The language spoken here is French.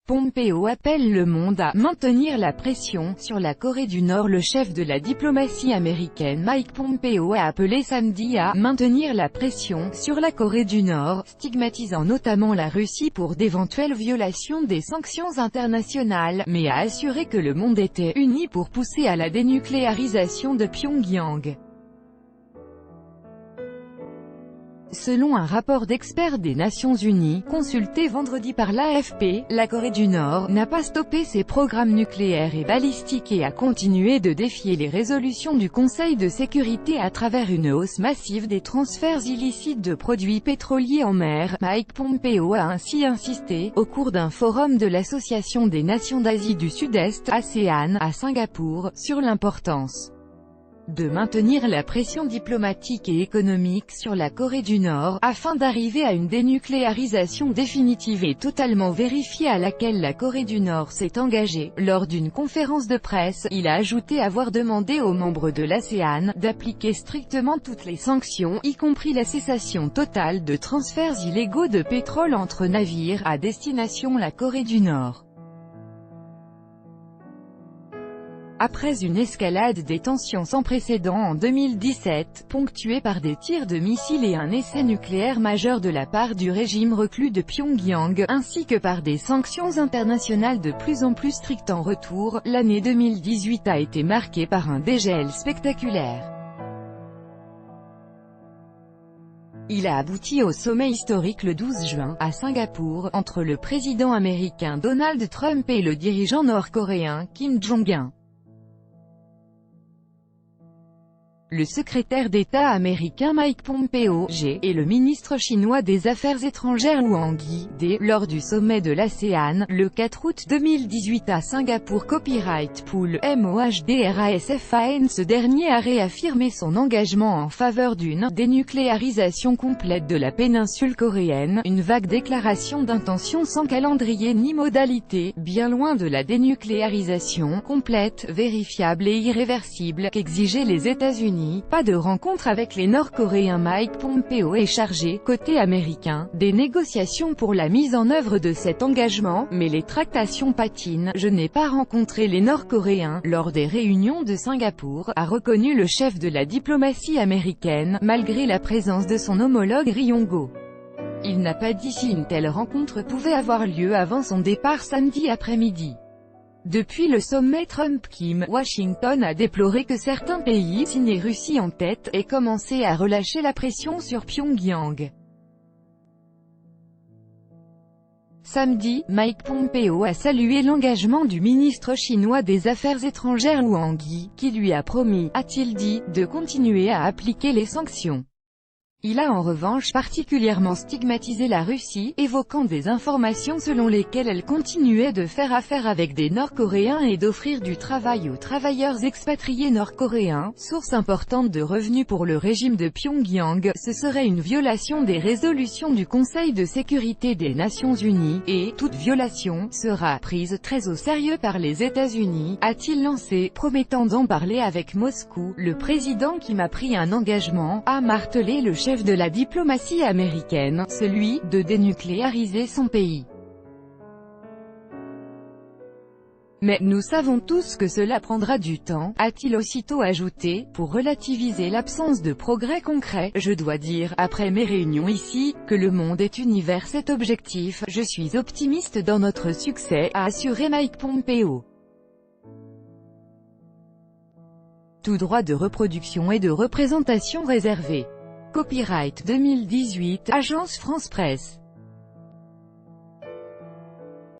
Pompeo appelle le monde à « maintenir la pression » sur la Corée du Nord. Le chef de la diplomatie américaine Mike Pompeo a appelé samedi à « maintenir la pression » sur la Corée du Nord, stigmatisant notamment la Russie pour d'éventuelles violations des sanctions internationales, mais a assuré que le monde était « uni pour pousser à la dénucléarisation de Pyongyang ». Selon un rapport d'experts des Nations Unies, consulté vendredi par l'AFP, la Corée du Nord n'a pas stoppé ses programmes nucléaires et balistiques et a continué de défier les résolutions du Conseil de sécurité à travers une hausse massive des transferts illicites de produits pétroliers en mer. Mike Pompeo a ainsi insisté, au cours d'un forum de l'Association des Nations d'Asie du Sud-Est, ASEAN, à Singapour, sur l'importance de maintenir la pression diplomatique et économique sur la Corée du Nord, afin d'arriver à une dénucléarisation définitive et totalement vérifiée à laquelle la Corée du Nord s'est engagée. Lors d'une conférence de presse, il a ajouté avoir demandé aux membres de l'ASEAN d'appliquer strictement toutes les sanctions, y compris la cessation totale de transferts illégaux de pétrole entre navires à destination la Corée du Nord. Après une escalade des tensions sans précédent en 2017, ponctuée par des tirs de missiles et un essai nucléaire majeur de la part du régime reclus de Pyongyang, ainsi que par des sanctions internationales de plus en plus strictes en retour, l'année 2018 a été marquée par un dégel spectaculaire. Il a abouti au sommet historique le 12 juin, à Singapour, entre le président américain Donald Trump et le dirigeant nord-coréen Kim Jong-un. Le secrétaire d'État américain Mike Pompeo, et le ministre chinois des Affaires étrangères Wang Yi, lors du sommet de l'ASEAN, le 4 août 2018 à Singapour. Copyright Pool, MOHDRASFAN. Ce dernier a réaffirmé son engagement en faveur d'une dénucléarisation complète de la péninsule coréenne, une vague déclaration d'intention sans calendrier ni modalité, bien loin de la dénucléarisation complète, vérifiable et irréversible qu'exigeaient les États-Unis. Pas de rencontre avec les Nord-Coréens. Mike Pompeo est chargé, côté américain, des négociations pour la mise en œuvre de cet engagement, mais les tractations patinent. Je n'ai pas rencontré les Nord-Coréens lors des réunions de Singapour, a reconnu le chef de la diplomatie américaine, malgré la présence de son homologue Ri Yong-ho. Il n'a pas dit si une telle rencontre pouvait avoir lieu avant son départ samedi après-midi. Depuis le sommet Trump-Kim, Washington a déploré que certains pays, signés Russie en tête, aient commencé à relâcher la pression sur Pyongyang. Samedi, Mike Pompeo a salué l'engagement du ministre chinois des Affaires étrangères Wang Yi, qui lui a promis, a-t-il dit, de continuer à appliquer les sanctions. Il a en revanche particulièrement stigmatisé la Russie, évoquant des informations selon lesquelles elle continuait de faire affaire avec des Nord-Coréens et d'offrir du travail aux travailleurs expatriés nord-coréens, source importante de revenus pour le régime de Pyongyang. Ce serait une violation des résolutions du Conseil de sécurité des Nations Unies, et toute violation sera prise très au sérieux par les États-Unis, a-t-il lancé, promettant d'en parler avec Moscou. Le président qui m'a pris un engagement, a martelé le chef de la diplomatie américaine, celui de dénucléariser son pays. Mais nous savons tous que cela prendra du temps, a-t-il aussitôt ajouté. Pour relativiser l'absence de progrès concret, je dois dire, après mes réunions ici, que le monde est uni vers cet objectif. Je suis optimiste dans notre succès, a assuré Mike Pompeo. Tout droit de reproduction et de représentation réservé. Copyright 2018, Agence France Presse.